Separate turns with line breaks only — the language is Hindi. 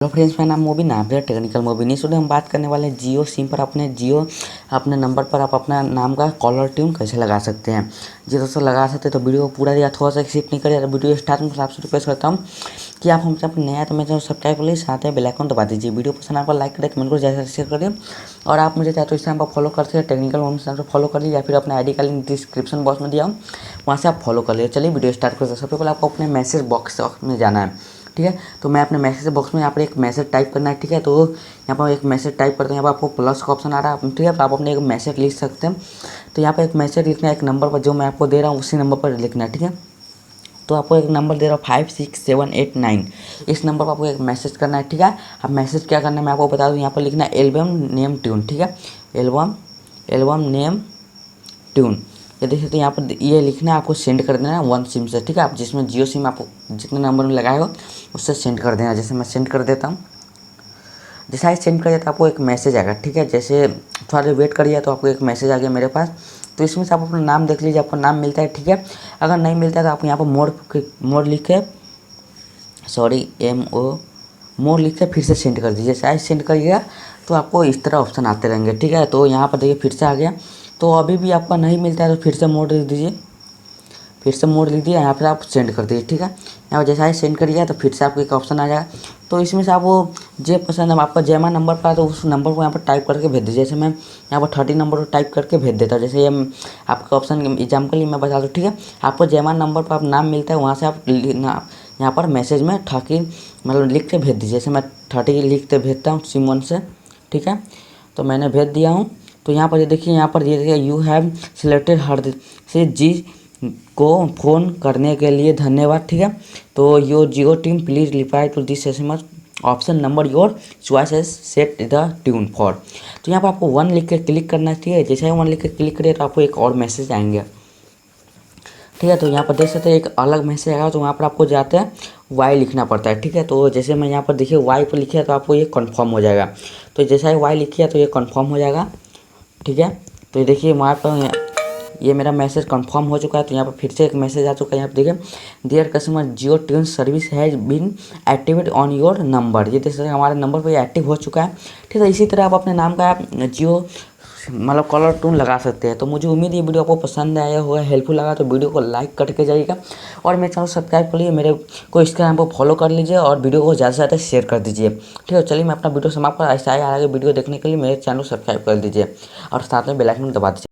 हेलो फ्रेंड्स, मेरा नाम मोबिन, आप टेक्निकल मोबिन। इस वीडियो हम बात करने वाले हैं जियो सिम पर अपने नंबर पर आप अपना नाम का कॉलर ट्यून कैसे लगा सकते हैं। जी दोस्तों, लगा सकते हैं तो वीडियो को पूरा या थोड़ा सा स्किप नहीं करिए। वीडियो स्टार्ट में आपसे रिक्वेस्ट करता हूँ कि आप हमसे अपने नया तो मेरे चैनल सब्सक्राइब कर लीजिए, साथ में बेल आइकन दबा दीजिए। वीडियो पसंद आपको लाइक करें, कमेंट करें, जैसा शेयर करिए। और आप मुझे चाहे तो इंस्टाग्राम पर फॉलो कर सकते हैं, टेक्निकल मोबिन से फॉलो कर लीजिए, या फिर अपने आईडी का लिंक डिस्क्रिप्शन बॉक्स में दिया हूँ, वहाँ से आप फॉलो कर लीजिए। चलिए वीडियो स्टार्ट करते हैं। सबसे पहले आपको अपने मैसेज बॉक्स में जाना है, ठीक है। तो मैं अपने मैसेज बॉक्स में यहाँ पर एक मैसेज टाइप करना है, ठीक है। तो यहाँ पर एक मैसेज टाइप करते हैं, यहाँ पर आपको प्लस का ऑप्शन आ रहा है, ठीक है। तो आप अपने एक मैसेज लिख सकते हैं। तो यहाँ पर एक मैसेज लिखना है, एक नंबर पर जो मैं आपको दे रहा हूँ उसी नंबर पर लिखना है, ठीक है। तो आपको एक नंबर दे रहा हूँ 56789, इस नंबर पर आपको एक मैसेज करना है, ठीक है। अब मैसेज क्या करना है मैं आपको बता दूँ। यहाँ पर लिखना है एल्बम नेम ट्यून, ठीक है। एल्बम नेम ट्यून, ये देखिए। तो यहाँ पर ये लिखना है, आपको सेंड कर देना है वन सिम से, ठीक है। आप जिसमें जियो सिम आप जितने नंबर में लगाए हो उससे सेंड कर देना। जैसे मैं सेंड कर देता हूँ, जैसा ही सेंड कर देता आपको एक मैसेज आएगा, ठीक है। जैसे थोड़ा देर वेट करिए तो आपको एक मैसेज आ गया मेरे पास। तो इसमें से आप अपना नाम देख लीजिए, आपको नाम मिलता है, ठीक है। अगर नहीं मिलता है तो आप यहाँ पर मोड लिख के मोड लिख के फिर से सेंड कर दीजिए। जैसे सेंड करिएगा तो आपको इस तरह ऑप्शन आते रहेंगे, ठीक है। तो यहाँ पर देखिए फिर से आ गया। तो अभी भी आपका नहीं मिलता है तो फिर से मोड लिख दीजिए, फिर से मोड लिख दिया, यहाँ पर आप सेंड कर दीजिए, ठीक है। यहाँ पर जैसा ही सेंड करिएगा तो फिर से आपको एक ऑप्शन आ जाएगा। तो इसमें से आप वो जो पसंद है आपका जैमा नंबर पर तो उस नंबर को यहाँ पर टाइप करके भेज दीजिए। जैसे मैं यहाँ पर 30 नंबर को टाइप करके भेज देता हूँ। जैसे ये आपका ऑप्शन एग्जाम्पल के लिए मैं बता दूँ, ठीक है। आपको जैमा नंबर पर आप नाम मिलता है, वहाँ से आप यहाँ पर मैसेज में 30 मतलब लिख के भेज दीजिए। जैसे मैं 30 लिख के भेजता हूँ सिम 1 से, ठीक है। तो मैंने भेज दिया हूँ। तो यहाँ पर ये देखिए, यहाँ पर ये देखिए यू हैव सिलेक्टेड हर से जी को फ़ोन करने के लिए धन्यवाद, ठीक है। तो your Jio team please reply to this SMS option number your choice as set the tune for. तो यहाँ पर आपको 1 लिख के क्लिक करना है, ठीक है। जैसे ही 1 लिख के क्लिक करिए तो आपको एक और मैसेज आएंगे, ठीक है। तो यहाँ पर देख सकते हैं एक अलग मैसेज आएगा। तो वहाँ पर आपको जाते हैं वाई लिखना पड़ता है, ठीक है। तो जैसे मैं यहाँ पर देखिए वाई पर लिखिए तो आपको ये कन्फर्म हो जाएगा। तो जैसा ही वाई लिखिए तो ये कन्फर्म हो जाएगा, ठीक है। तो ये देखिए वहाँ पर ये मेरा मैसेज कंफर्म हो चुका है। तो यहाँ पर फिर से एक मैसेज आ चुका है। यहाँ पर देखिए dear customer Jio tune service has been activate on your number. ये देख सकते हैं हमारे नंबर पर एक्टिव हो चुका है, ठीक है। इसी तरह आप अपने नाम का जियो मतलब कॉलर ट्यून लगा सकते हैं। तो मुझे उम्मीद है वीडियो आपको पसंद आया होगा, हेल्पफुल लगा तो वीडियो को लाइक करके जाइएगा और मेरे चैनल सब्सक्राइब कर लीजिए, मेरे को इंस्टाग्राम पर फॉलो कर लीजिए और वीडियो को ज़्यादा से ज़्यादा शेयर कर दीजिए, ठीक है। चलिए मैं अपना वीडियो समाप्त कर, ऐसा आगे वीडियो देखने के लिए मेरे चैनल को सब्सक्राइब कर दीजिए और साथ में बेल आइकन दबा दीजिए।